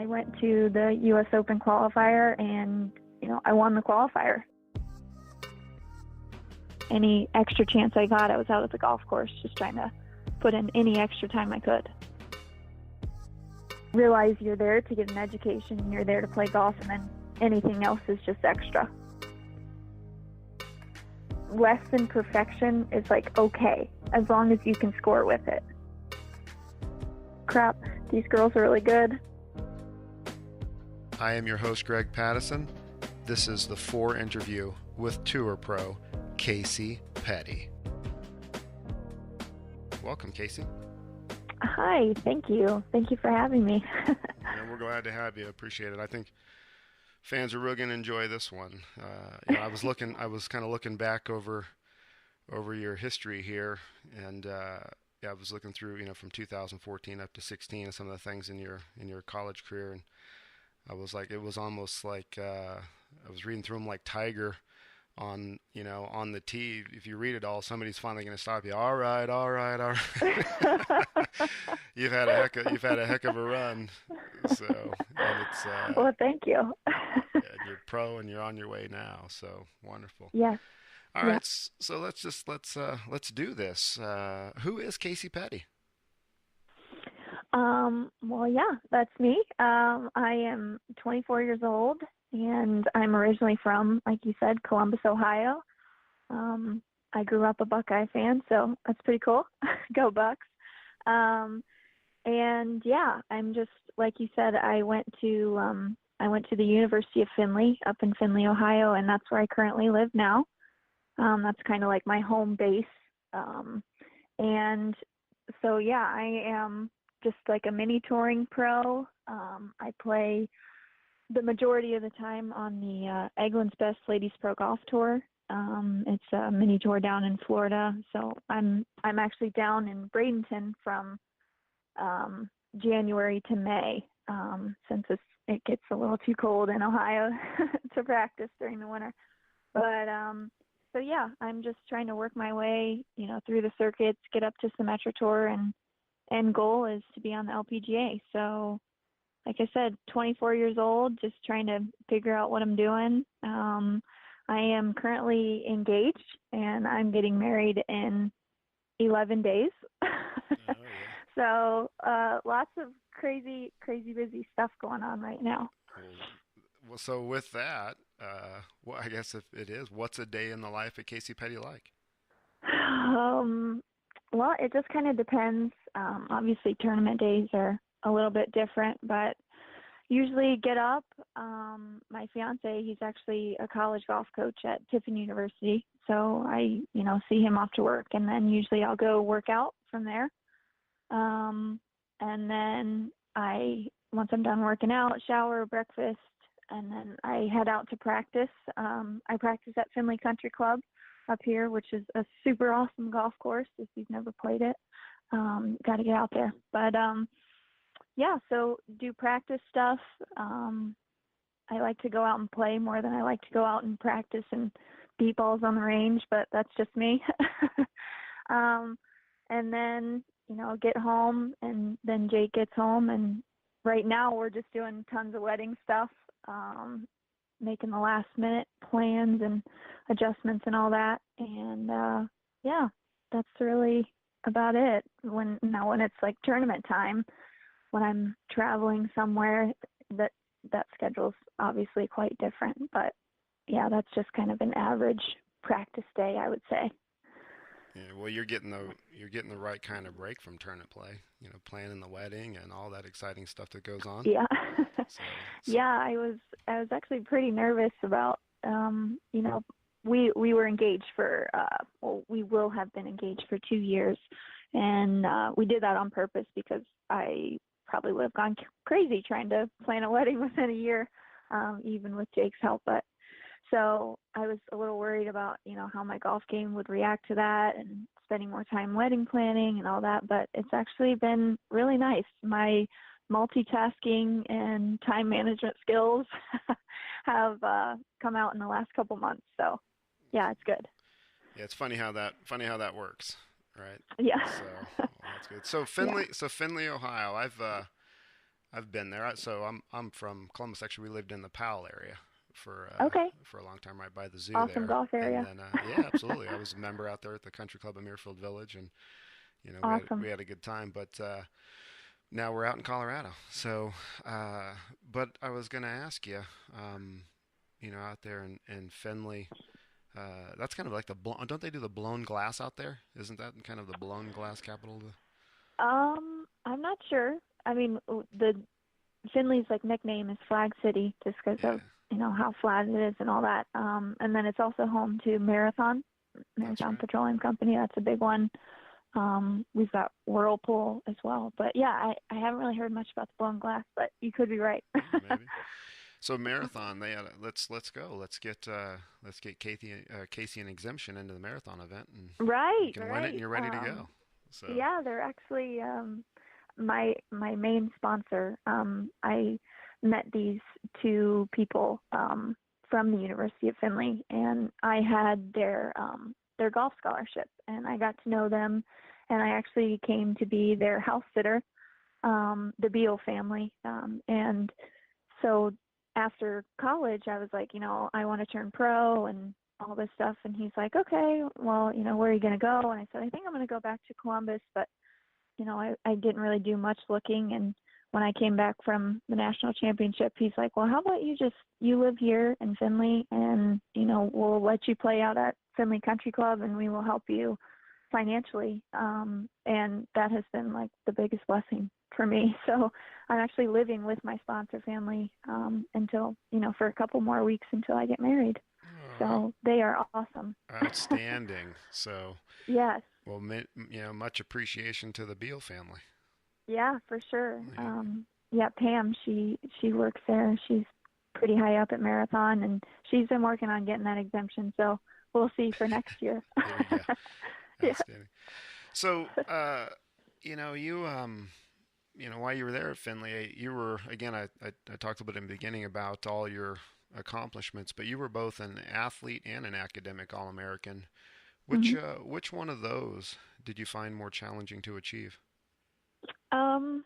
I went to the U.S. Open qualifier and, I won the qualifier. Any extra chance I got, I was out at the golf course just trying to put in any extra time I could. Realize you're there to get an education and you're there to play golf, and then anything else is just extra. Less than perfection is okay, as long as you can score with it. Crap, these girls are really good. I am your host, Greg Pattison. This is the Fore Interview with Tour Pro Kasey Petty. Welcome, Kasey. Hi, thank you. Thank you for having me. We're glad to have you. Appreciate it. I think fans are really going to enjoy this one. I was kind of looking back over your history here, and I was looking through, from 2014 up to 16, and some of the things in your college career, and I was like, it was almost like I was reading through them like Tiger on the tee. If you read it all, somebody's finally going to stop you. All right. You've had a heck of a run. So, and it's well, thank you. Yeah, you're pro and you're on your way now. So wonderful. Yes. All right. So let's do this. Who is Kasey Petty? Well, yeah, that's me. I am 24 years old, and I'm originally from, like you said, Columbus, Ohio. I grew up a Buckeye fan, so that's pretty cool. Go Bucks. And yeah, I'm just, like you said, I went to the University of Findlay up in Findlay, Ohio, and that's where I currently live now. That's kind of like my home base. And so, yeah, I am just like a mini touring pro. I play the majority of the time on the Eggland's Best Ladies Pro Golf Tour. It's a mini tour down in Florida. So I'm actually down in Bradenton from January to May, since it gets a little too cold in Ohio to practice during the winter. But so yeah, I'm just trying to work my way, through the circuits, get up to Symetra Tour, and goal is to be on the LPGA. So, like I said, 24 years old, just trying to figure out what I'm doing. I am currently engaged, and I'm getting married in 11 days. Oh, yeah. So lots of crazy busy stuff going on right now. Well, so with that, I guess if it is, what's a day in the life of Kasey Petty like? Well, it just kind of depends. Obviously, tournament days are a little bit different, but usually get up. My fiance, he's actually a college golf coach at Tiffin University, so I, see him off to work, and then usually I'll go work out from there. And then once I'm done working out, shower, breakfast, and then I head out to practice. I practice at Findlay Country Club up here, which is a super awesome golf course. If you've never played it, got to get out there. But yeah, so do practice stuff. I like to go out and play more than I like to go out and practice and beat balls on the range, but that's just me. And then, get home, and then Jake gets home, and right now we're just doing tons of wedding stuff, making the last minute plans and adjustments and all that. And yeah, that's really about it. When it's like tournament time, when I'm traveling somewhere, that schedule's obviously quite different. But yeah, that's just kind of an average practice day, I would say. Yeah, well, you're getting the right kind of break from tournament play, planning the wedding and all that exciting stuff that goes on. Yeah. So. Yeah, I was actually pretty nervous about, we were engaged for, we will have been engaged for 2 years, and we did that on purpose because I probably would have gone crazy trying to plan a wedding within a year, even with Jake's help. But so I was a little worried about, how my golf game would react to that, and spending more time wedding planning and all that. But it's actually been really nice. My multitasking and time management skills have come out in the last couple months. So yeah, it's good. Yeah, it's funny how that works, right? Yeah. So well, that's good. So Findlay, Ohio. I've been there. So I'm from Columbus. Actually, we lived in the Powell area Okay. for a long time, right by the zoo Awesome there. golf And area. then yeah, absolutely. I was a member out there at the Country Club of Muirfield Village, and we Awesome. had a good time. But now we're out in Colorado. So, but I was going to ask you, um, out there in Findlay, that's kind of like don't they do the blown glass out there? Isn't that kind of the blown glass capital? I'm not sure. I mean, the Finley's like nickname is Flag City just because Yeah, of how flat it is and all that. And then it's also home to that's Marathon right. Petroleum Company. That's a big one. We've got Whirlpool as well. But yeah, I haven't really heard much about the blown glass, but you could be right. Yeah, maybe. So marathon, they had let's go. Let's get Kasey an exemption into the marathon event, and you Right, can win it, and right. you're ready to go. So Yeah, they're actually my main sponsor. I met these two people from the University of Findlay, and I had their golf scholarship, and I got to know them, and I actually came to be their house sitter, the Beal family, and so after college, I was like, I want to turn pro and all this stuff, and he's like, okay, well, where are you going to go? And I said, I think I'm going to go back to Columbus, but I didn't really do much looking. And when I came back from the national championship, he's like, well, how about you live here in Findlay and, we'll let you play out at Findlay Country Club and we will help you financially. And that has been like the biggest blessing for me. So I'm actually living with my sponsor family until, for a couple more weeks until I get married. oh, So they are awesome. outstanding. So Yes. well, much appreciation to the Beal family. Yeah, for sure. Yeah, Yeah, Pam, she works there. She's pretty high up at Marathon, and she's been working on getting that exemption. So we'll see for next year. there you go. Yeah. Outstanding. So, while you were there at Findlay, you were again. I talked a bit in the beginning about all your accomplishments, but you were both an athlete and an academic All-American. hmm Which one of those did you find more challenging to achieve? Um,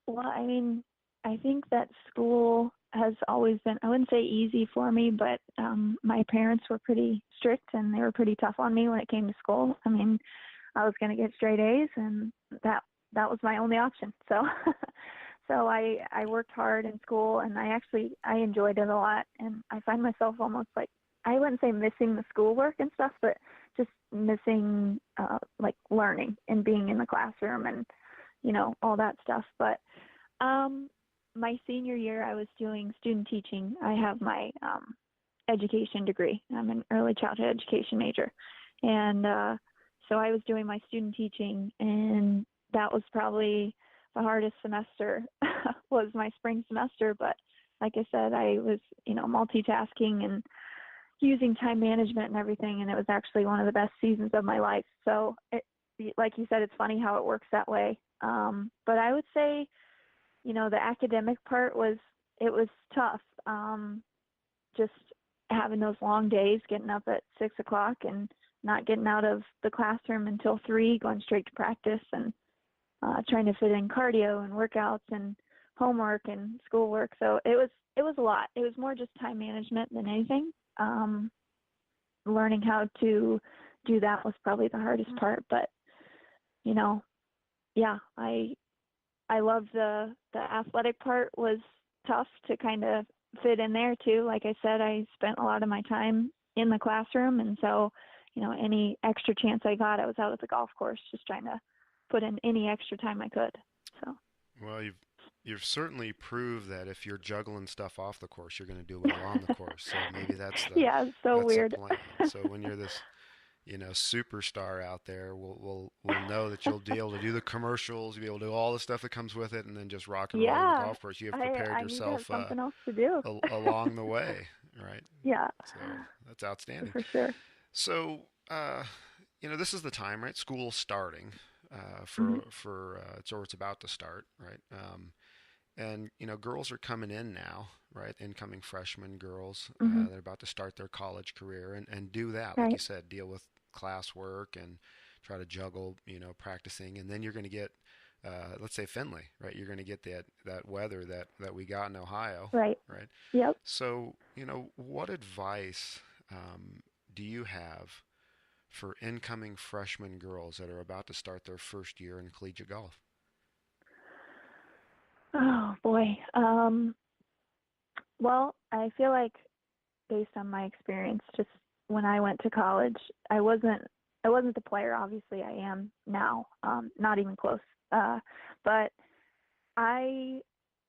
well, I mean, I think that school has always been, I wouldn't say easy for me, but my parents were pretty strict and they were pretty tough on me when it came to school. I mean, I was going to get straight A's and that was my only option. So so I worked hard in school and I enjoyed it a lot and I find myself almost like I wouldn't say missing the schoolwork and stuff, but just missing like learning and being in the classroom and all that stuff. But my senior year, I was doing student teaching. I have my education degree. I'm an early childhood education major. And so I was doing my student teaching, and that was probably the hardest semester was my spring semester. But like I said, I was, multitasking and using time management and everything, and it was actually one of the best seasons of my life. So like you said, it's funny how it works that way. But I would say, the academic part it was tough. Just having those long days, getting up at 6 o'clock and not getting out of the classroom until 3, going straight to practice and trying to fit in cardio and workouts and homework and schoolwork. So it was a lot. It was more just time management than anything. Learning how to do that was probably the hardest part. But yeah, I love the athletic part was tough to kind of fit in there too. Like I said, I spent a lot of my time in the classroom, and so any extra chance I got, I was out at the golf course just trying to put in any extra time I could. So Well, you've certainly proved that if you're juggling stuff off the course, you're going to do well on the course. So maybe yeah, it's so that's the weird. plan. So when you're this superstar out there, we'll know that you'll be able to do the commercials, you'll be able to do all the stuff that comes with it, and then just rock and roll on the Yeah, golf course. You have prepared I need to have yourself something else to do. along the way, right? Yeah, So that's outstanding. for sure. So this is the time, right? School's starting hmm or it's about to start, right? And girls are coming in now, right? Incoming freshman girls hmm that are about to start their college career and do that, like you Right. said, deal with classwork and try to juggle, practicing, and then you're going to get let's say Findlay, right? You're going to get that weather that we got in Ohio, Right. right? Yep. So, what advice do you have for incoming freshman girls that are about to start their first year in collegiate golf? Oh boy. Well, I feel like based on my experience, just when I went to college, I wasn't the player. Obviously, I am now. Not even close. But I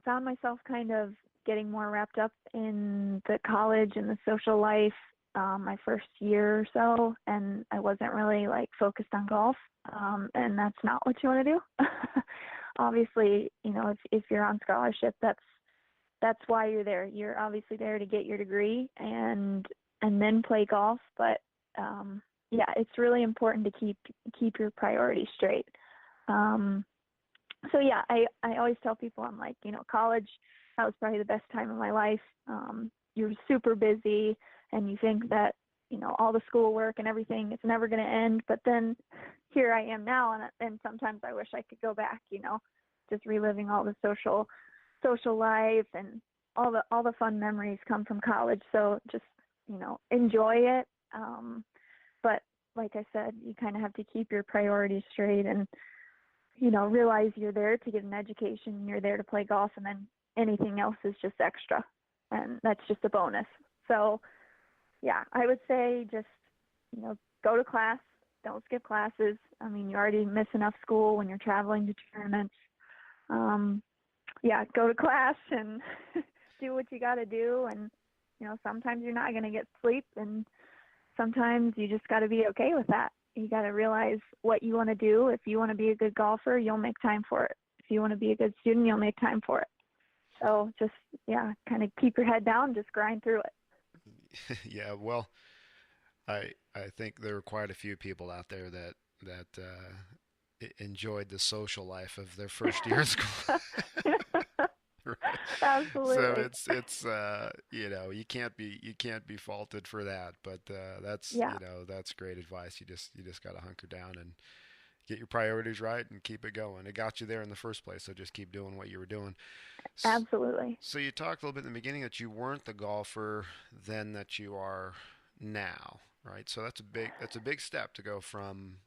found myself kind of getting more wrapped up in the college and the social life my first year or so, and I wasn't really like focused on golf. And that's not what you want to do. Obviously, if you're on scholarship, that's why you're there. You're obviously there to get your degree and then play golf. But yeah, it's really important to keep your priorities straight. Um, so yeah, I always tell people, I'm like, college, that was probably the best time of my life. You're super busy and you think that, all the schoolwork and everything is never going to end. But then here I am now, and sometimes I wish I could go back, just reliving all the social life and all the fun memories come from college. So just, enjoy it. But like I said, you kind of have to keep your priorities straight and, realize you're there to get an education, you're there to play golf, and then anything else is just extra. And that's just a bonus. So yeah, I would say just, go to class, don't skip classes. I mean, you already miss enough school when you're traveling to tournaments. Yeah, go to class and do what you got to do. And, sometimes you're not going to get sleep, and sometimes you just got to be okay with that. You got to realize what you want to do. If you want to be a good golfer, you'll make time for it. If you want to be a good student, you'll make time for it. So just, yeah, kind of keep your head down, just grind through it. Yeah, well, I think there are quite a few people out there that enjoyed the social life of their first year in school. Right. So Absolutely. it's you can't be faulted for that, but that's Yeah, that's great advice. You just got to hunker down and get your priorities right and keep it going. It got you there in the first place, so just keep doing what you were doing. absolutely. So you talked a little bit in the beginning that you weren't the golfer then that you are now, right? So that's a big step to go from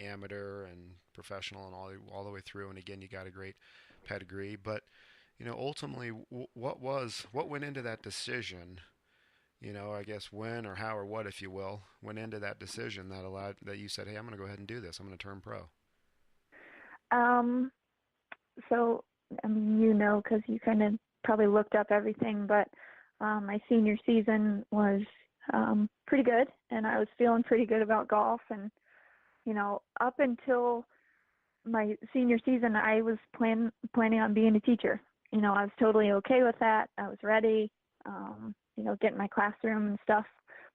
amateur and professional and all the way through. And again, you got a great pedigree, but ultimately, what went into that decision? I guess when or how or what, if you will, went into that decision that you said, "Hey, I'm going to go ahead and do this. I'm going to turn pro." Um, so, I mean, because you kind of probably looked up everything, but my senior season was pretty good, and I was feeling pretty good about golf. And, up until my senior season, I was planning on being a teacher. I was totally okay with that. I was ready, getting my classroom and stuff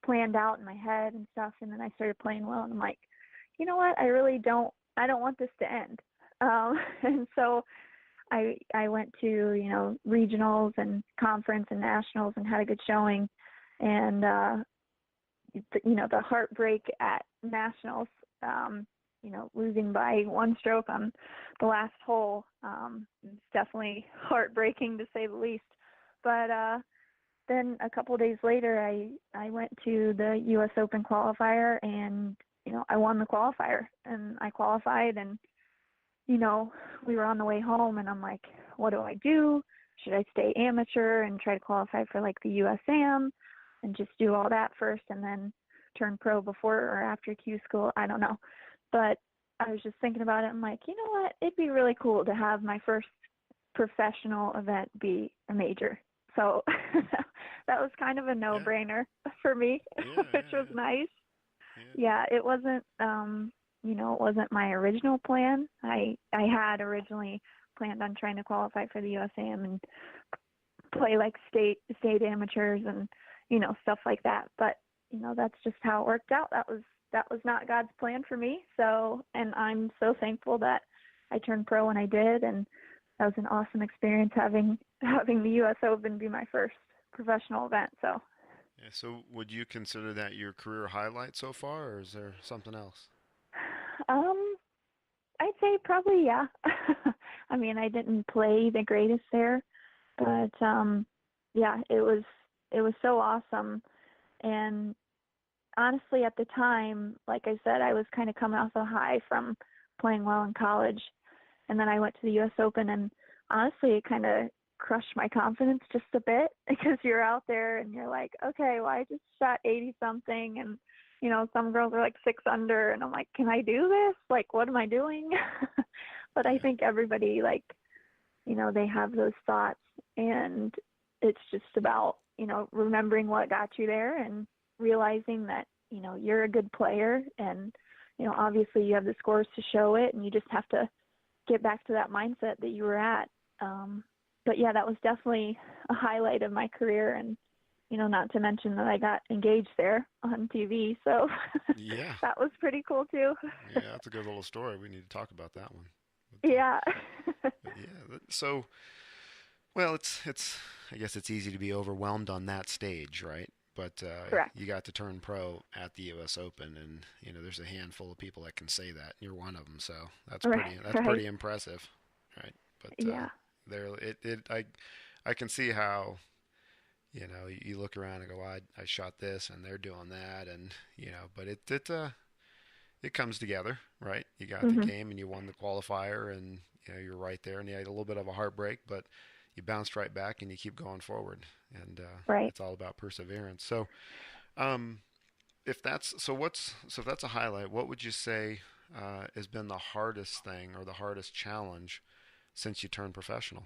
planned out in my head and stuff. And then I started playing well, and I'm like, you know what? I don't want this to end. And so I went to, regionals and conference and nationals and had a good showing. And, the heartbreak at nationals, losing by one stroke on the last hole, it's definitely heartbreaking to say the least. But then a couple of days later, I went to the U.S. Open qualifier, and I won the qualifier, and I qualified. And we were on the way home, and I'm like, what do I do? Should I stay amateur and try to qualify for like the USAM and just do all that first and then turn pro before or after Q school? I don't know. But I was just thinking about it. I'm like, you know what? It'd be really cool to have my first professional event be a major. So that was kind of a Yeah, no-brainer for me, yeah, which was yeah, nice. yeah, Yeah, it wasn't my original plan. I had originally planned on trying to qualify for the USAM and play like state amateurs and stuff like that. But that's just how it worked out. That was not God's plan for me. So, and I'm so thankful that I turned pro when I did, and that was an awesome experience having the U.S. Open be my first professional event. So, yeah. So would you consider that your career highlight so far, or is there something else? um, I'd say probably, yeah. I mean, I didn't play the greatest there, but yeah, it was so awesome. And honestly, at the time, like I said, I was kind of coming off a high from playing well in college, and then I went to the U.S. Open, and honestly, it kind of crushed my confidence just a bit because you're out there and you're like, okay, well, I just shot 80 something, and some girls are like 6 under, and I'm like, can I do this? Like, what am I doing? But I think everybody, like, they have those thoughts, and it's just about, remembering what got you there and realizing that, you're a good player, and, obviously you have the scores to show it, and you just have to get back to that mindset that you were at. But yeah, that was definitely a highlight of my career, and not to mention that I got engaged there on TV, so yeah, that was pretty cool too. yeah, that's a good little story. We need to talk about that one. Yeah. But yeah, so well, it's I guess it's easy to be overwhelmed on that stage, right? But Correct. you got to turn pro at the U.S. Open, and there's a handful of people that can say that. You're one of them, so that's pretty impressive, right? But Yeah. I can see how you look around and go, I shot this, and they're doing that, and but it comes together, right? You got the game, and you won the qualifier, and you're right there, and you had a little bit of a heartbreak, but you bounced right back, and you keep going forward, and Right. it's all about perseverance. So, if that's a highlight, what would you say has been the hardest thing or the hardest challenge since you turned professional?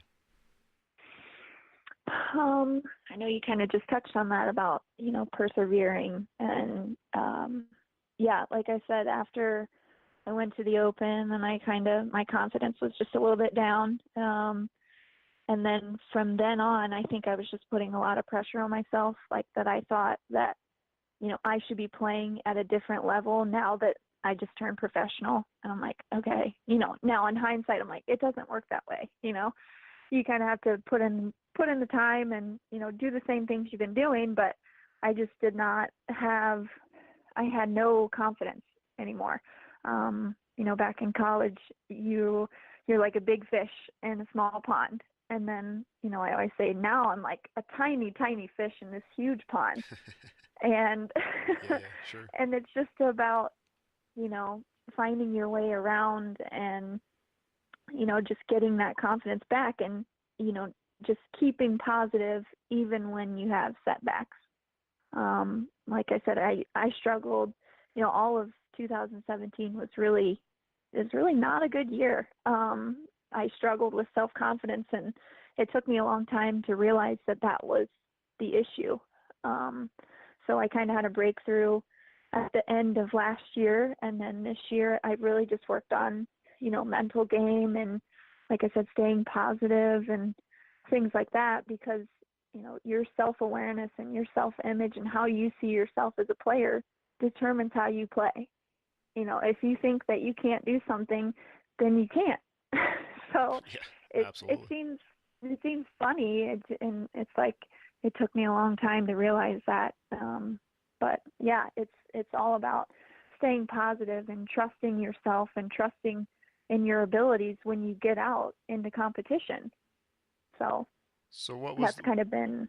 I know you kind of just touched on that about, persevering, and yeah, like I said, after I went to the Open, and my confidence was just a little bit down. And then from then on, I think I was just putting a lot of pressure on myself, like that I thought that, I should be playing at a different level now that I just turned professional. And I'm like, okay, now in hindsight, I'm like, it doesn't work that way. You kind of have to put in the time and, do the same things you've been doing, but I just did not have, I had no confidence anymore. Back in college, you're like a big fish in a small pond. And then, I always say now I'm like a tiny, tiny fish in this huge pond. And, Yeah, sure. and it's just about, finding your way around and, just getting that confidence back and, just keeping positive even when you have setbacks. Like I said, I struggled, all of 2017 was really not a good year. I struggled with self-confidence, and it took me a long time to realize that was the issue. So I kind of had a breakthrough at the end of last year, and then this year I really just worked on, mental game and, like I said, staying positive and things like that, because, your self-awareness and your self-image and how you see yourself as a player determines how you play. If you think that you can't do something, then you can't. So yeah, it seems funny, and it's like it took me a long time to realize that. But yeah, it's all about staying positive and trusting yourself and trusting in your abilities when you get out into competition. So that's kind of been,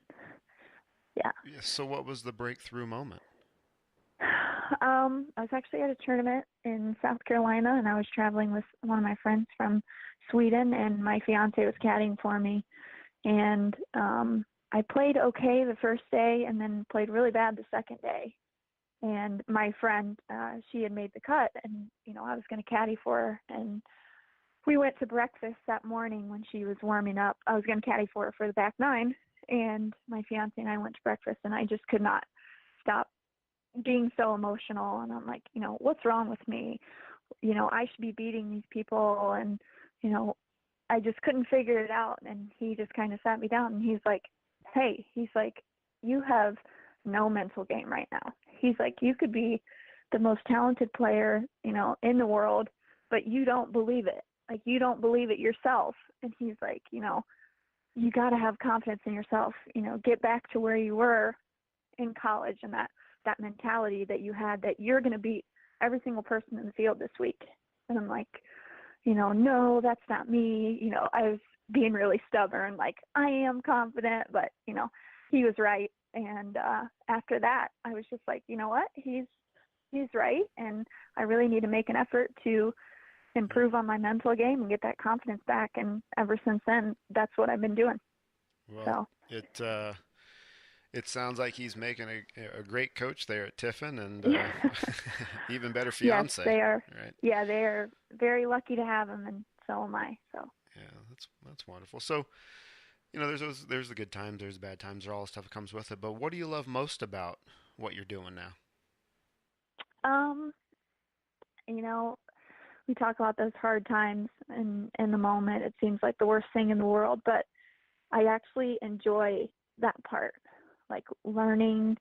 yeah. So what was the breakthrough moment? I was actually at a tournament in South Carolina, and I was traveling with one of my friends from Sweden, and my fiance was caddying for me. And I played okay the first day and then played really bad the second day. And my friend, she had made the cut, and, I was going to caddy for her. And we went to breakfast that morning when she was warming up. I was going to caddy for her for the back nine, and my fiance and I went to breakfast, and I just could not stop being so emotional. And I'm like, what's wrong with me? I should be beating these people. And, I just couldn't figure it out. And he just kind of sat me down, and he's like, hey, you have no mental game right now. He's like, you could be the most talented player, in the world, but you don't believe it. Like, you don't believe it yourself. And he's like, you got to have confidence in yourself, get back to where you were in college, and that mentality that you had, that you're going to beat every single person in the field this week. And I'm like, no, that's not me. I was being really stubborn, like I am confident, but he was right. And after that, I was just like, you know what, he's right, and I really need to make an effort to improve on my mental game and get that confidence back. And ever since then, that's what I've been doing. Well, So it sounds like he's making a great coach there at Tiffin, and even better yes, fiance. they are. Right? Yeah, they are very lucky to have him, and so am I. So Yeah, that's wonderful. So, there's the good times, there's the bad times, there's all the stuff that comes with it. But what do you love most about what you're doing now? um, you know, we talk about those hard times, and in the moment it seems like the worst thing in the world, but I actually enjoy that part, like learning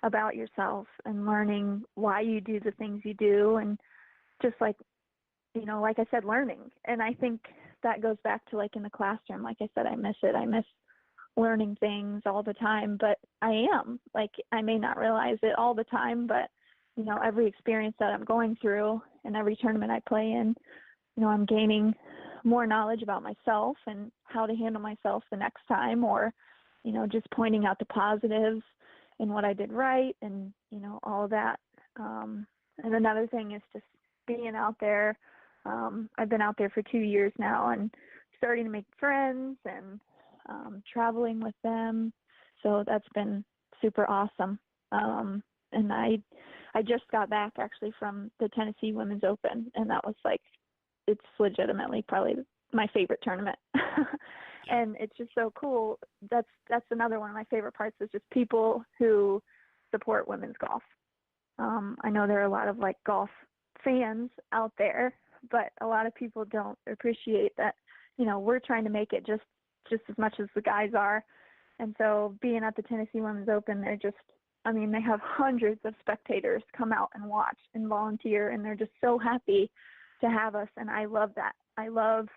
about yourself and learning why you do the things you do, and just like I said, learning. And I think that goes back to like in the classroom. Like I said, I miss it. I miss learning things all the time, but I am, like, I may not realize it all the time, but every experience that I'm going through and every tournament I play in, I'm gaining more knowledge about myself and how to handle myself the next time, or just pointing out the positives in what I did right, and all of that. And another thing is just being out there. I've been out there for 2 years now, and starting to make friends and traveling with them. So that's been super awesome. And I just got back actually from the Tennessee Women's Open, and that was like, it's legitimately probably my favorite tournament. And it's just so cool. That's another one of my favorite parts, is just people who support women's golf. I know there are a lot of like golf fans out there, but a lot of people don't appreciate that, we're trying to make it just as much as the guys are. And so being at the Tennessee Women's Open, they have hundreds of spectators come out and watch and volunteer, and they're just so happy to have us. And I love that. I love,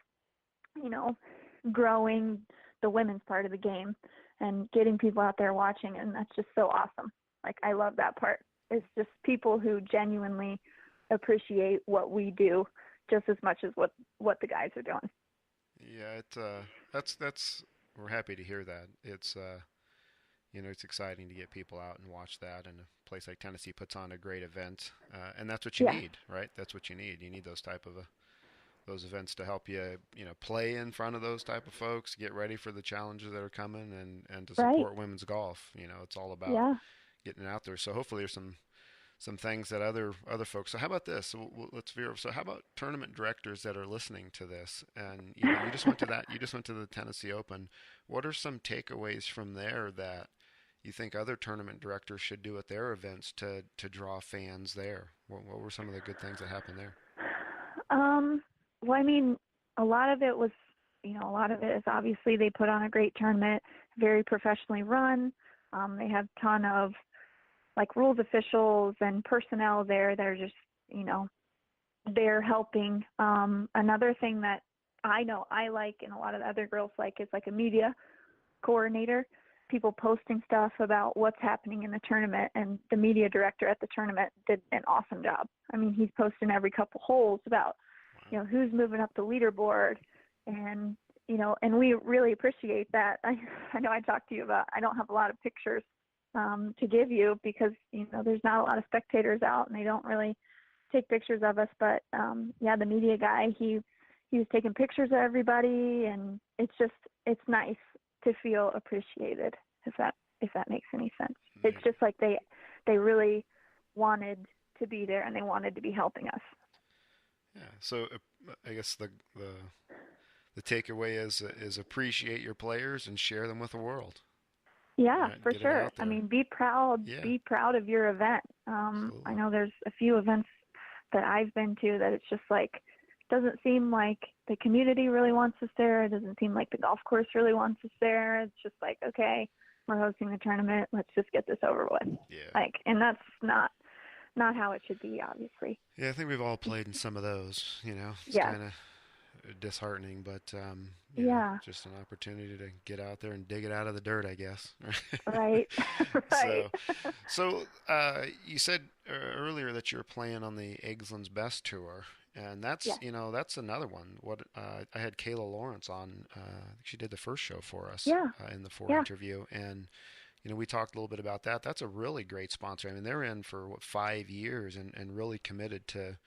growing the women's part of the game and getting people out there watching. And that's just so awesome. Like, I love that part. It's just people who genuinely appreciate what we do just as much as what the guys are doing. Yeah, that's we're happy to hear that. It's exciting to get people out and watch that, and a place like Tennessee puts on a great event, and that's what you need, right? That's what you need. You need those type of those events to help you, play in front of those type of folks, get ready for the challenges that are coming, and to support women's golf. It's all about getting out there. So hopefully there's some things that other folks. So how about this? So let's veer. So how about tournament directors that are listening to this, and you just went to that, you just went to the Tennessee Open. What are some takeaways from there that you think other tournament directors should do at their events to draw fans there? What were some of the good things that happened there? Well, a lot of it was, a lot of it is obviously they put on a great tournament, very professionally run. They have a ton of like rules officials and personnel there that are just, they're helping. Another thing that I know I like, and a lot of the other girls like, is like a media coordinator, people posting stuff about what's happening in the tournament, and the media director at the tournament did an awesome job. He's posting every couple holes about, who's moving up the leaderboard, and, and we really appreciate that. I know I talked to you about, I don't have a lot of pictures to give you because, there's not a lot of spectators out and they don't really take pictures of us. But the media guy, he was taking pictures of everybody, and it's nice to feel appreciated, if that makes any sense. It's just like they really wanted to be there, and they wanted to be helping us. Yeah. So I guess the takeaway is appreciate your players and share them with the world. Yeah, for sure. Be proud. Yeah. Be proud of your event. I know there's a few events that I've been to that it's just like, doesn't seem like the community really wants us there. It doesn't seem like the golf course really wants us there. It's just like, okay, we're hosting the tournament. Let's just get this over with. Yeah. And that's not how it should be, obviously. Yeah, I think we've all played in some of those. It's kind of disheartening, but just an opportunity to get out there and dig it out of the dirt, I guess. Right. Right. So you said earlier that you're playing on the Eggland's Best Tour, And that's, Yes. that's another one. I had Kayla Lawrence on. She did the first show for us Yeah. in the Fore Yeah. Interview, and we talked a little bit about that. That's a really great sponsor. I mean, they're in for 5 years and really committed to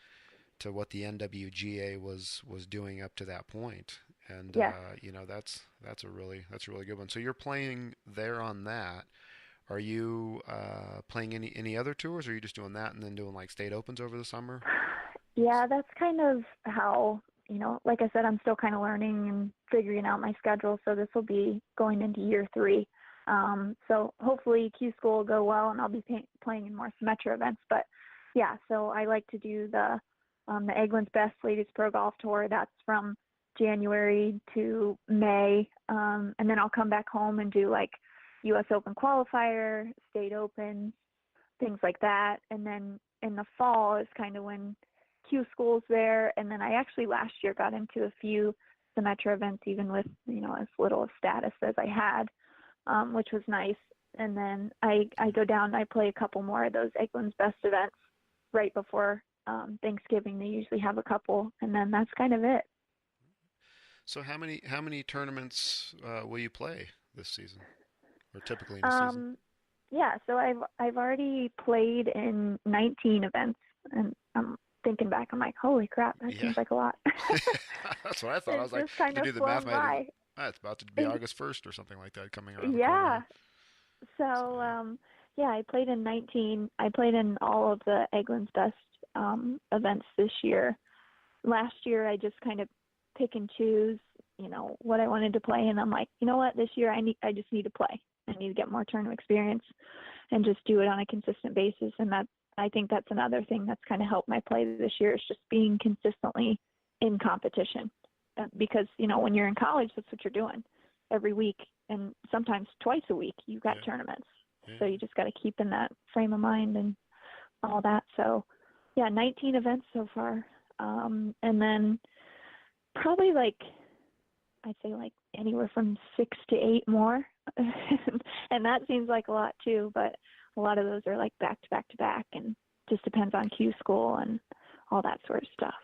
what the NWGA was doing up to that point. And Yes. that's a really good one. So you're playing there on that. Are you playing any other tours, or are you just doing that and then doing like state opens over the summer? Yeah, that's kind of how, like I said, I'm still kind of learning and figuring out my schedule. So this will be going into year 3. So hopefully Q School will go well and I'll be playing in more Symetra events. But yeah, so I like to do the Eggland's Best Ladies Pro Golf Tour. That's from January to May. And then I'll come back home and do like US Open qualifier, state opens, things like that. And then in the fall is kind of when Q School's there. And then I actually last year got into a few Symetra events, even with, as little of status as I had, which was nice. And then I go down and I play a couple more of those Eggland's Best events right before Thanksgiving. They usually have a couple, and then that's kind of it. So how many tournaments will you play this season, or typically in a season? Yeah, so I've already played in 19 events, and I'm thinking back, I'm like, holy crap, that Yeah. seems like a lot. That's what I thought. I was It's like, just kind to of do the flown math, by. it's about to be August 1st or something like that coming around the Yeah. corner. So, So, yeah, I played in 19. I played in all of the Eggland's Best events this year. Last year, I just kind of pick and choose, what I wanted to play, and I'm like, you know what, this year I just need to play. I need to get more tournament experience and just do it on a consistent basis. And I think that's another thing that's kind of helped my play this year is just being consistently in competition. Because, when you're in college, that's what you're doing every week. And sometimes twice a week, you've got yeah. tournaments. Yeah. So you just got to keep in that frame of mind and all that. So, yeah, 19 events so far. And then probably I'd say anywhere from 6 to 8 more. And that seems like a lot too, but a lot of those are back to back to back, and just depends on Q School and all that sort of stuff.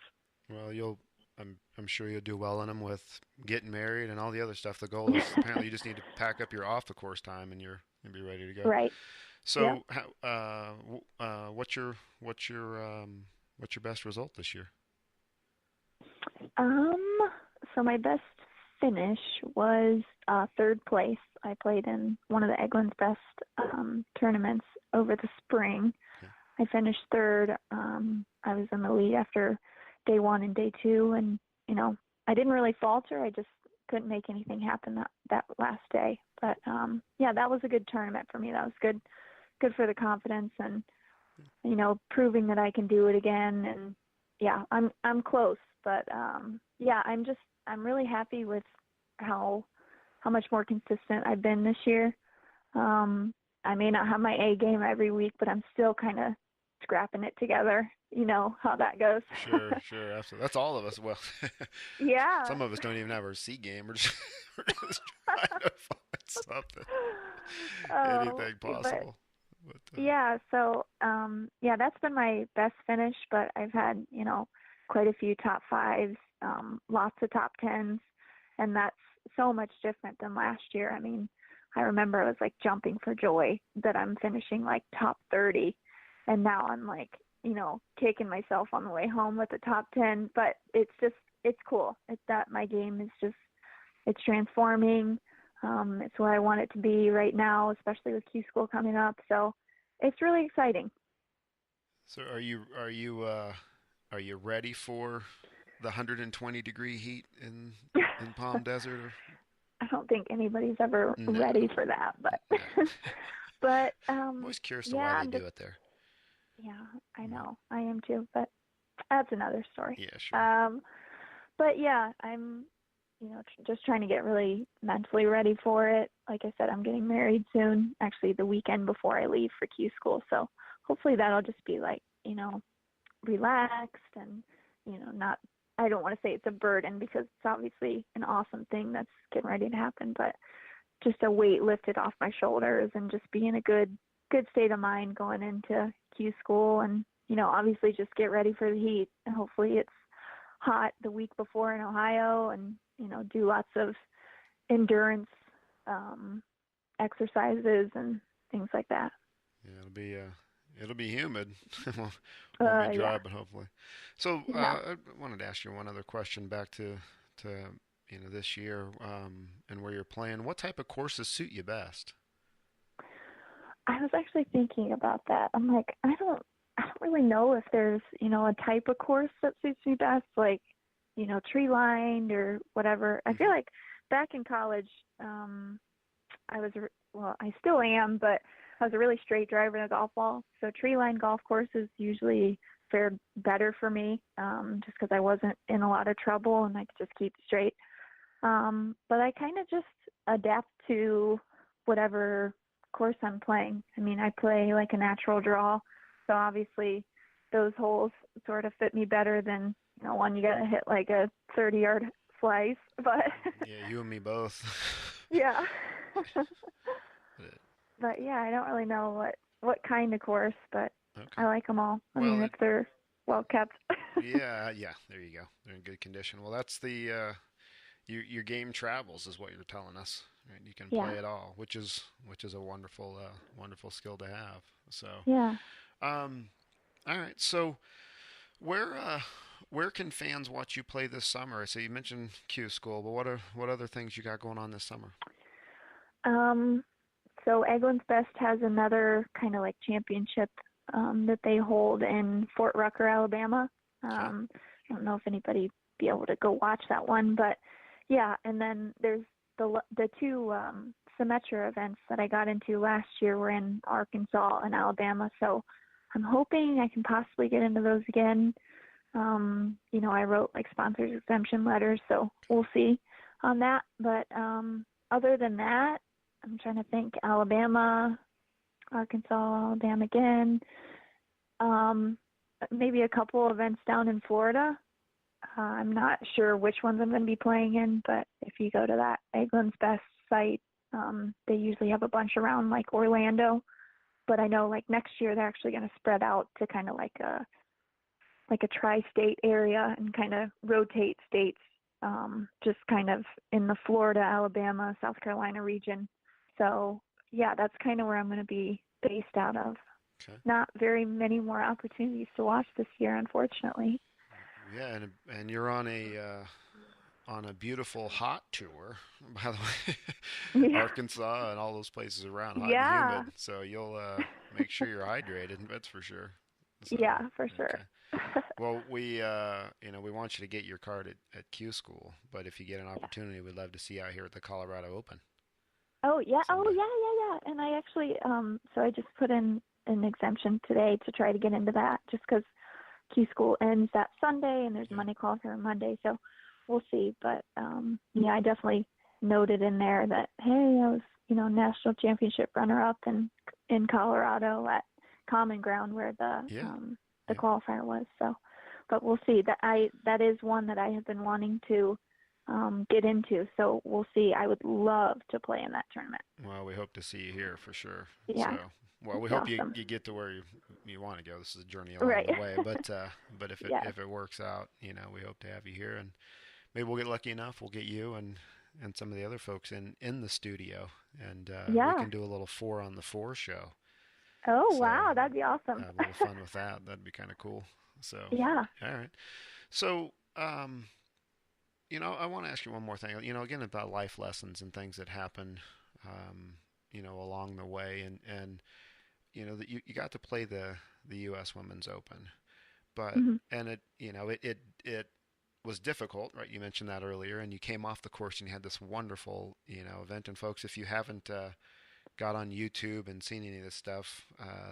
Well, I'm sure you'll do well in them with getting married and all the other stuff. The goal is apparently you just need to pack up your off the course time and you'll be ready to go. Right. So, what's your best result this year? So my best finish was 3rd place. I played in one of the Eggland's Best tournaments over the spring. Okay. I finished 3rd. I was in the lead after day 1 and day 2, and I didn't really falter. I just couldn't make anything happen that last day. But yeah, that was a good tournament for me. That was good for the confidence and proving that I can do it again. And yeah, I'm close, but yeah, I'm really happy with how much more consistent I've been this year. I may not have my A game every week, but I'm still kind of scrapping it together. You know how that goes. Sure, absolutely. That's all of us. Well, Yeah. some of us don't even have our C game. We're just trying to find something, anything possible. But, yeah, so yeah, that's been my best finish, but I've had, quite a few top 5s, lots of top 10s, and that's so much different than last year. I mean, I remember I was jumping for joy that I'm finishing top 30, and now I'm kicking myself on the way home with the top 10, but it's cool. It's that my game is it's transforming. It's where I want it to be right now, especially with Q School coming up. So it's really exciting. So are you ready for the 120-degree heat in Palm Desert? I don't think anybody's ever No. ready for that, but No. but I'm always curious to yeah, why they do it there. Yeah, I know. I am too, but that's another story. Yeah, sure. But yeah, I'm just trying to get really mentally ready for it. Like I said, I'm getting married soon, actually the weekend before I leave for Q School. So hopefully that'll just be relaxed and, not, I don't want to say it's a burden because it's obviously an awesome thing that's getting ready to happen, but just a weight lifted off my shoulders and just be in a good state of mind going into Q School and, obviously just get ready for the heat. And hopefully it's hot the week before in Ohio, and do lots of endurance exercises and things like that. Yeah, it'll be humid. Won't be dry, Yeah. but hopefully. So No. I wanted to ask you one other question back to this year, and where you're playing. What type of courses suit you best? I was actually thinking about that. I'm like, I don't really know if there's, a type of course that suits me best, like, tree lined or whatever. I feel Hmm. like back in college, well, I still am, but I was a really straight driver in a golf ball. So tree line golf courses usually fared better for me, just because I wasn't in a lot of trouble and I could just keep straight. But I kind of just adapt to whatever course I'm playing. I mean, I play like a natural draw, so obviously those holes sort of fit me better than, one you got to hit like a 30-yard slice. But Yeah, you and me both. yeah. But But yeah, I don't really know what kind of course, but okay. I like them all. I Well, mean, if they're well kept. yeah. There you go. They're in good condition. Well, that's the your game travels, is what you're telling us. Right? You can Yeah. play it all, which is a wonderful skill to have. So, Yeah. um, all right. So, where uh, where can fans watch you play this summer? So you mentioned Q School, but what other things you got going on this summer? Um, so Eglins Best has another kind of like championship that they hold in Fort Rucker, Alabama. Okay. I don't know if anybody be able to go watch that one, but yeah. And then there's the two Symetra events that I got into last year were in Arkansas and Alabama. So I'm hoping I can possibly get into those again. I wrote like sponsors exemption letters, so we'll see on that. But other than that, I'm trying to think. Alabama, Arkansas, Alabama again. Um, Maybe a couple events down in Florida. I'm not sure which ones I'm going to be playing in, but if you go to that Eglins Best site, they usually have a bunch around like Orlando. But I know like next year they're actually going to spread out to kind of like a tri-state area and kind of rotate states, just kind of in the Florida, Alabama, South Carolina region. So yeah, that's kind of where I'm going to be based out of. Okay. Not very many more opportunities to watch this year, unfortunately. Yeah, and you're on a beautiful hot tour, by the way. Yeah. Arkansas and all those places around, hot and Yeah. humid. So you'll make sure you're hydrated. That's for sure. So, Yeah, for sure. okay. Well, we want you to get your card at Q School, but if you get an Yeah. opportunity, we'd love to see you out here at the Colorado Open Oh yeah. Oh someday. yeah, yeah, yeah. And I actually, so I just put in an exemption today to try to get into that, just because Q School ends that Sunday and there's a Yeah. Monday call here on Monday, so we'll see. But yeah, I definitely noted in there that hey, I was national championship runner up in Colorado at Common Ground where Yeah. the Yeah. qualifier was. So, but we'll see. That is one that I have been wanting to get into. So we'll see. I would love to play in that tournament. Well, we hope to see you here for sure. Yeah, So, well, that'd we be hope you, awesome. you get to where you want to go. This is a journey along Right. the way, but Yes. if it works out, we hope to have you here, and maybe we'll get lucky enough. We'll get you and some of the other folks in the studio, and we Yeah. can do a little four on the four show. Oh So wow, that'd be awesome. have a little fun with that. That'd be kind of cool. So, Yeah. all right. So, I want to ask you one more thing. Again about life lessons and things that happen, along the way, and that you got to play the U.S. Women's Open, but Hmm. and it was difficult, right? You mentioned that earlier, and you came off the course and you had this wonderful event. And folks, if you haven't got on YouTube and seen any of this stuff,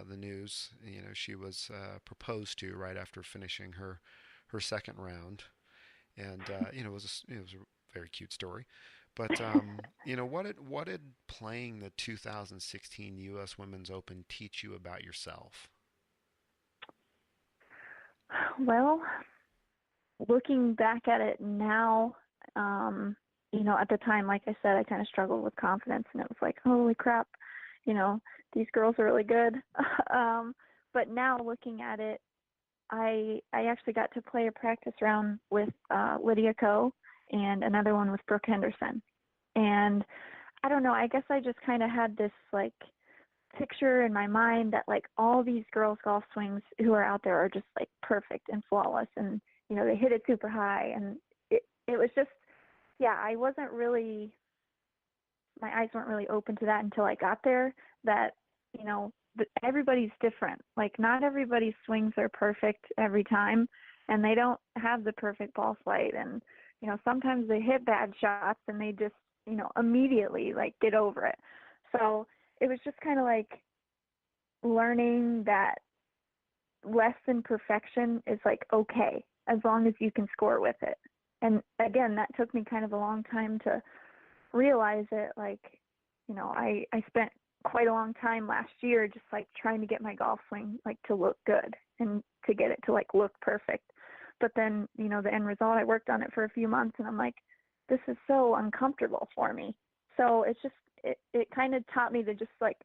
the news, she was proposed to right after finishing her second round, and it was a very cute story. But what did playing the 2016 U.S. Women's Open teach you about yourself? Well, looking back at it now, at the time, like I said, I kind of struggled with confidence, and it was like, holy crap, you know, these girls are really good. But now looking at it, I actually got to play a practice round with Lydia Ko and another one with Brooke Henderson. And I don't know, I guess I just kind of had this like picture in my mind that like all these girls golf swings who are out there are just like perfect and flawless, and you know, they hit it super high, and it was just, yeah, I wasn't really, my eyes weren't really open to that until I got there, that, you know, everybody's different. Like not everybody's swings are perfect every time, and they don't have the perfect ball flight, and you know, sometimes they hit bad shots and they just, you know, immediately like get over it. So it was just kind of like learning that less than perfection is like okay, as long as you can score with it. And again, that took me kind of a long time to realize it. Like, you know, I spent quite a long time last year just like trying to get my golf swing like to look good and to get it to like look perfect. But then, you know, the end result, I worked on it for a few months and I'm like, this is so uncomfortable for me. So it's just, it kind of taught me to just like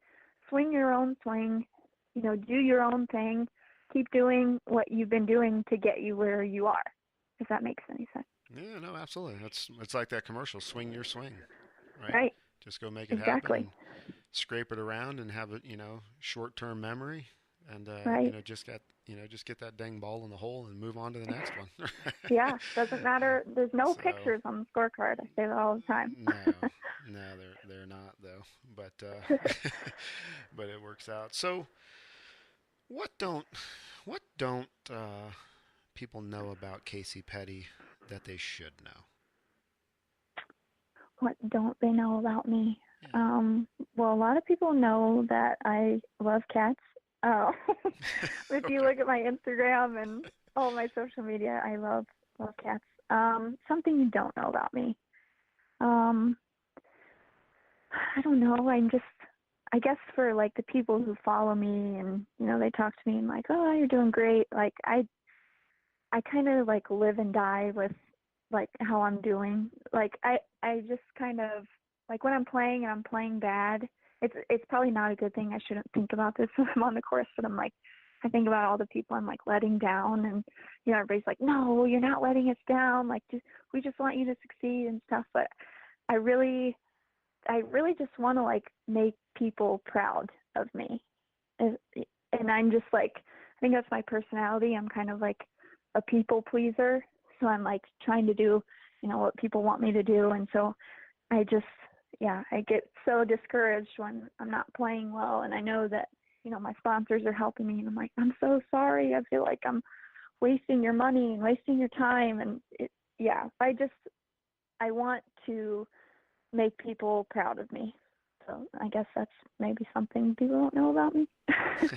swing your own swing, you know, do your own thing, keep doing what you've been doing to get you where you are, if that makes any sense. Yeah, no, absolutely. It's like that commercial, swing your swing, right? Right. Just go make it happen Exactly. and scrape it around and have it, you know, short-term memory, and you Right. know, just get that dang ball in the hole and move on to the next one. Yeah. Doesn't matter. There's no So, pictures on the scorecard. I say that all the time. no, no, they're not though, but but it works out. So, what don't what don't people know about Kasey Petty that they should know? What don't they know about me? Yeah. Well, a lot of people know that I love cats. Uh, if you Okay. look at my Instagram and all my social media, I love cats. Something you don't know about me. Um, I don't know. I guess for like the people who follow me and you know they talk to me and like, oh, you're doing great. Like I kind of like live and die with like how I'm doing. Like I just kind of like when I'm playing and I'm playing bad, it's probably not a good thing. I shouldn't think about this when I'm on the course, but I'm like I think about all the people I'm like letting down, and you know everybody's like, "No, you're not letting us down. Like we just want you to succeed and stuff." But I really just want to like make people proud of me. And, and I'm just like I think that's my personality. I'm kind of like a people pleaser. So I'm like trying to do, you know, what people want me to do. And so I just, yeah, I get so discouraged when I'm not playing well. And I know that, you know, my sponsors are helping me. And I'm like, I'm so sorry. I feel like I'm wasting your money and wasting your time. And yeah, I want to make people proud of me. So I guess that's maybe something people don't know about me.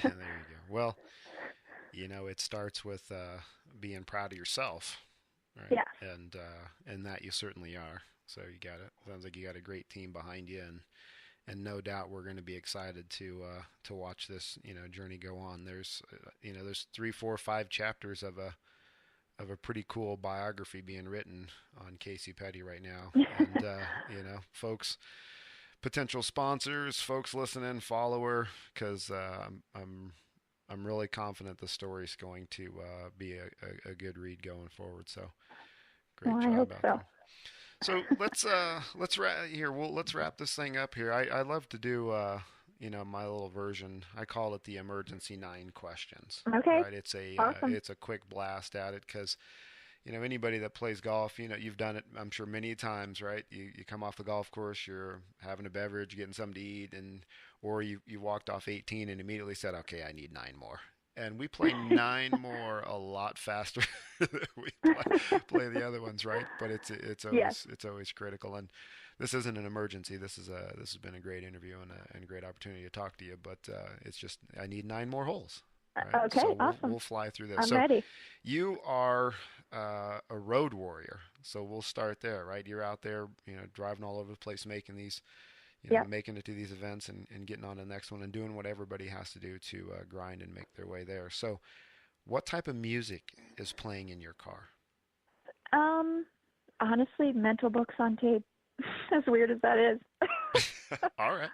There you go. Well, you know, it starts with being proud of yourself, right? Yeah. And that you certainly are. So you got it. Sounds like you got a great team behind you, and no doubt we're going to be excited to watch this, you know, journey go on. There's you know, there's 3, 4, 5 chapters of a pretty cool biography being written on Kasey Petty right now, and you know, folks, potential sponsors, folks listening, follower, because I'm really confident the story's going to be a good read going forward. So Well, great I job hope out so. there. So let's wrap this thing up here. I love to do you know, my little version. I call it the emergency 9 questions. Okay. Right? Awesome. It's a quick blast at it because you know, anybody that plays golf, you know, you've done it, I'm sure, many times, right? You come off the golf course, you're having a beverage, getting something to eat, and or you walked off 18 and immediately said, okay, I need 9 more. And we play 9 more a lot faster than we play the other ones, right? But Yes. it's always critical. And this isn't an emergency. This has been a great interview and a great opportunity to talk to you. But it's just I need 9 more holes, right? So Okay. Awesome. we'll fly through this. I'm So ready. you are a road warrior, so we'll start there, right? You're out there, you know, driving all over the place, making these, you know, Yeah. making it to these events and getting on to the next one and doing what everybody has to do to grind and make their way there. So, what type of music is playing in your car? Um, honestly, mental books on tape. As weird as that is. All right.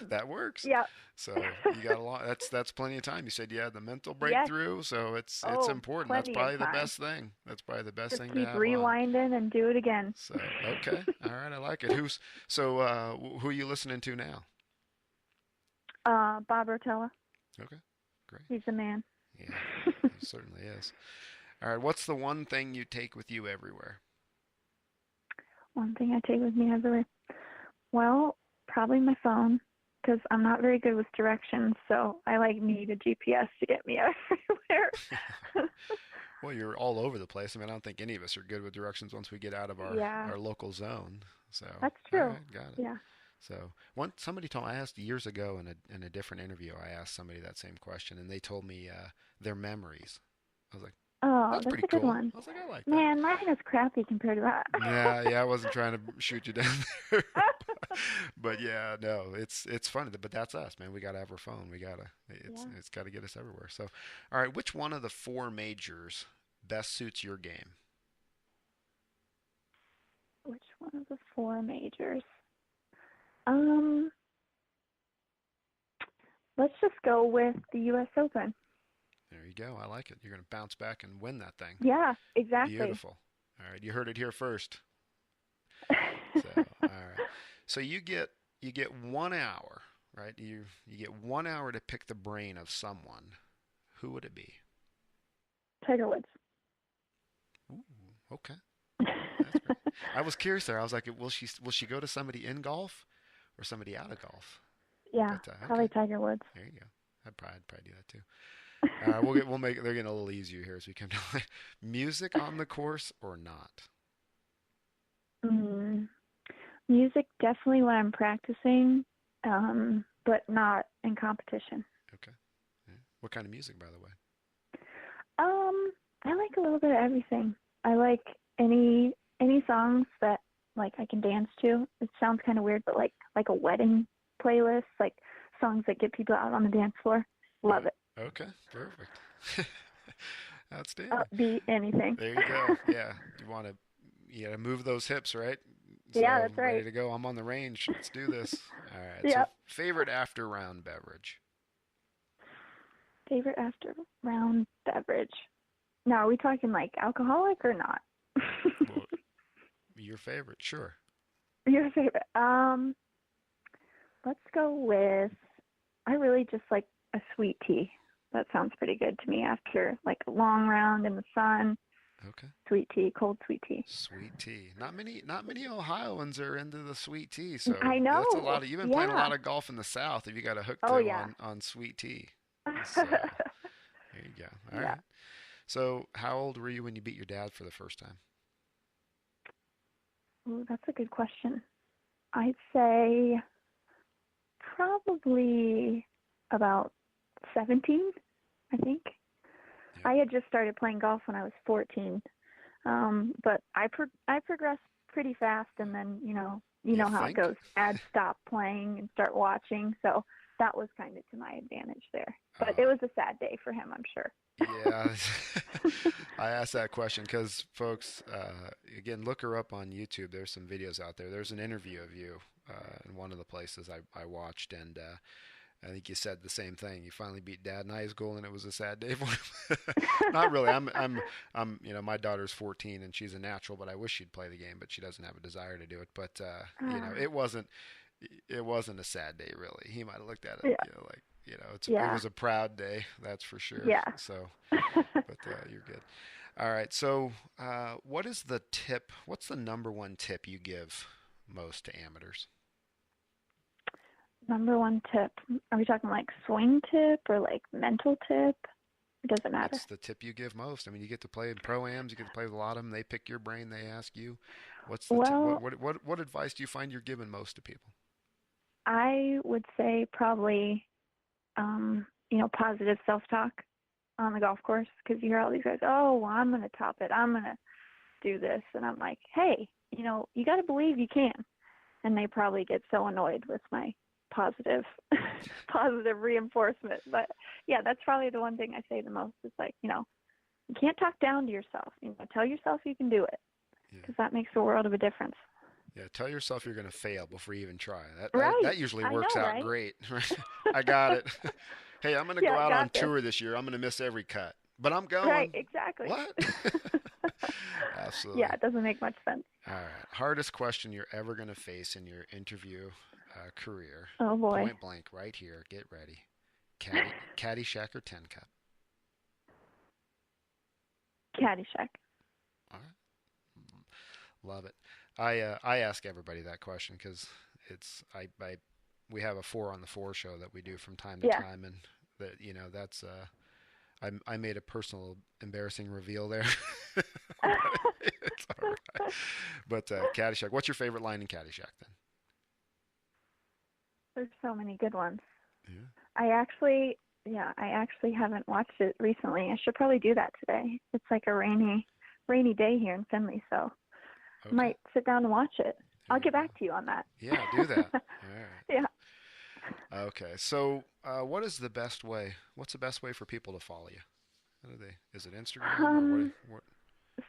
That works. Yeah. So you got a lot. That's plenty of time. You said you had the mental Yes. breakthrough, so it's Oh, important. That's plenty of probably the time. best thing. That's probably the best Just thing to keep have on. rewinding and do it again. So okay, all right, I like it. Who are you listening to now? Bob Rotella. Okay, great. He's the man. Yeah, he certainly is. All right, what's the one thing you take with you everywhere? One thing I take with me everywhere. Well, probably my phone, because I'm not very good with directions, so I need a GPS to get me everywhere. Well, you're all over the place. I mean, I don't think any of us are good with directions once we get out of our, Yeah, our local zone. So, that's all true. right, got it. Yeah. So, somebody told I asked years ago in a different interview, I asked somebody that same question, and they told me their memories. I was like, Oh, that's that's pretty a good cool. one. I was like, I like that. Man, mine is crappy compared to that. Yeah, yeah, I wasn't trying to shoot you down there. But yeah, no, it's funny, but that's us, man. We gotta have our phone. Yeah. It's gotta get us everywhere. So, all right, which one of the four majors best suits your game? Which one of the four majors? Um, let's just go with the U.S. Open. There you go. I like it. You're gonna bounce back and win that thing. Yeah, exactly. Beautiful. All right, you heard it here first. So, all right. So you get 1 hour, right? You get 1 hour to pick the brain of someone. Who would it be? Tiger Woods. Ooh, okay. That's great. I was curious there. I was like, will she go to somebody in golf or somebody out of golf? Yeah, But probably okay, Tiger Woods. there you go. I'd probably do that too. We'll make they're getting a little easier here as we come down. Music on the course or not? Mm, music definitely when I'm practicing, but not in competition. Okay. Yeah. What kind of music, by the way? I like a little bit of everything. I like any songs that I can dance to. It sounds kind of weird, but like a wedding playlist, like songs that get people out on the dance floor. Love it. Okay, perfect. Outstanding. Upbeat, anything. There you go. Yeah, you gotta move those hips, right? Yeah, So that's ready right. to go. I'm on the range. Let's do this. All right. So Yeah. favorite after round beverage. Favorite after round beverage. Now, are we talking alcoholic or not? Well, your favorite, sure. Your favorite. Let's go with. I really just like a sweet tea. That sounds pretty good to me after a long round in the sun. Okay. Sweet tea, cold sweet tea. Sweet tea. Not many Ohioans are into the sweet tea, so I that's a know. lot of. You've been playing a Yeah. lot of golf in the South. If you got a hook Oh to yeah. on sweet tea. So there you go. All Yeah. right. So how old were you when you beat your dad for the first time? Ooh, that's a good question. I'd say probably about 17, I think. Yeah. I had just started playing golf when I was 14. But I progressed pretty fast, and then you You know how it think? goes. Dad stopped playing and start watching, so that was kind of to my advantage there. But it was a sad day for him, I'm sure. Yeah, I asked that question because folks, again, look her up on YouTube. There's some videos out there. There's an interview of you in one of the places I watched, and I think you said the same thing. You finally beat Dad in high school, and it was a sad day for him. Not really. My daughter's 14, and she's a natural, but I wish she'd play the game, but she doesn't have a desire to do it. But it wasn't a sad day really. He might have looked at it, Yeah. it Yeah. was a proud day, that's for sure. Yeah. So, but you're good. All right. So, what's the number one tip you give most to amateurs? Number one tip. Are we talking swing tip or mental tip? It doesn't matter. What's the tip you give most? I mean, you get to play in pro-ams, you get to play with a lot of them. They pick your brain, they ask you. What's the tip? Well, What advice do you find you're giving most to people? I would say probably, positive self-talk on the golf course, because you hear all these guys, oh, well, I'm going to top it. I'm going to do this. And I'm like, hey, you got to believe you can. And they probably get so annoyed with my positive positive reinforcement. But yeah, that's probably the one thing I say the most is you can't talk down to yourself. Tell yourself you can do it, Yeah. because that makes a world of a difference. Yeah, tell yourself you're going to fail before you even try. Right. That usually I works know, out right? great. I got it. Hey, I'm going to go Yeah, out on got this. tour this year. I'm going to miss every cut, but I'm Right, going. exactly. What? Yeah, Absolutely. it doesn't make much sense. All right. Hardest question you're ever going to face in your interview career. Oh boy. Point blank, right here. Get ready. Caddyshack or Ten Cup? Caddyshack. All right. Love it. I ask everybody that question because we have a Four on the Four show that we do from time to Yeah. time, and that that's I made a personal embarrassing reveal there. It's all right. But Caddyshack. What's your favorite line in Caddyshack then? There's so many good ones. Yeah. I actually haven't watched it recently. I should probably do that today. It's like a rainy day here in Findlay, so Okay. might sit down and watch it. I'll There get you back to you on that. Yeah, do that. All right. Yeah. Okay. So, what's the best way for people to follow you? Is it Instagram or what?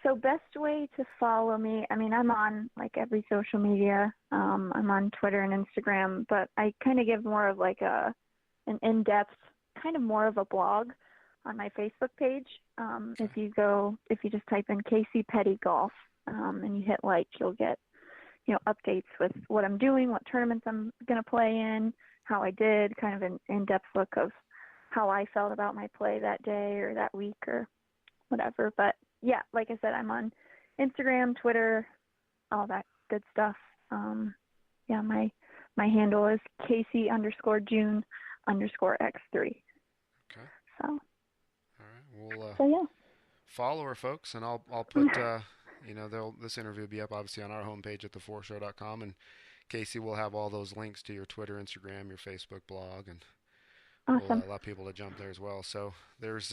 So best way to follow me, I mean, I'm on like every social media. I'm on Twitter and Instagram, but I kind of give more of like an in-depth, kind of more of a blog on my Facebook page. If you just type in Kasey Petty Golf, and you hit like, you'll get, updates with what I'm doing, what tournaments I'm going to play in, how I did, kind of an in-depth look of how I felt about my play that day or that week or whatever. But yeah, like I said, I'm on Instagram, Twitter, all that good stuff. Yeah, my handle is Kasey_June_X3. Okay. So. All right. Well, So yeah. follow her, folks, and I'll put this interview will be up obviously on our homepage at theforeshow.com, and Kasey will have all those links to your Twitter, Instagram, your Facebook blog, and Awesome. we'll allow people to jump there as well. So there's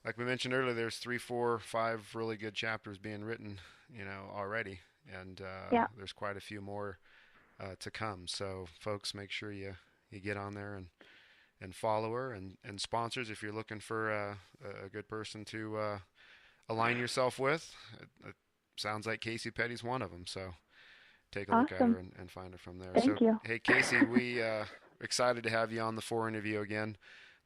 like we mentioned earlier, there's 3, 4, 5 really good chapters being written, already, and there's quite a few more to come. So folks, make sure you get on there and follow her, and sponsors if you're looking for a good person to align yourself with. It sounds like Kasey Petty's one of them. So take a look at her and find her from there. Thank you. Hey, Kasey, we excited to have you on the Fore Interview again.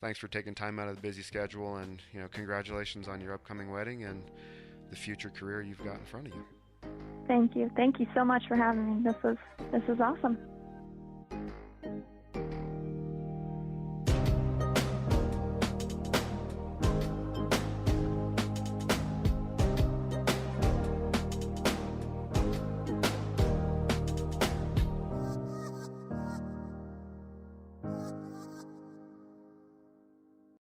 Thanks for taking time out of the busy schedule, and congratulations on your upcoming wedding and the future career you've got in front of you. Thank you. Thank you so much for having me. This was awesome.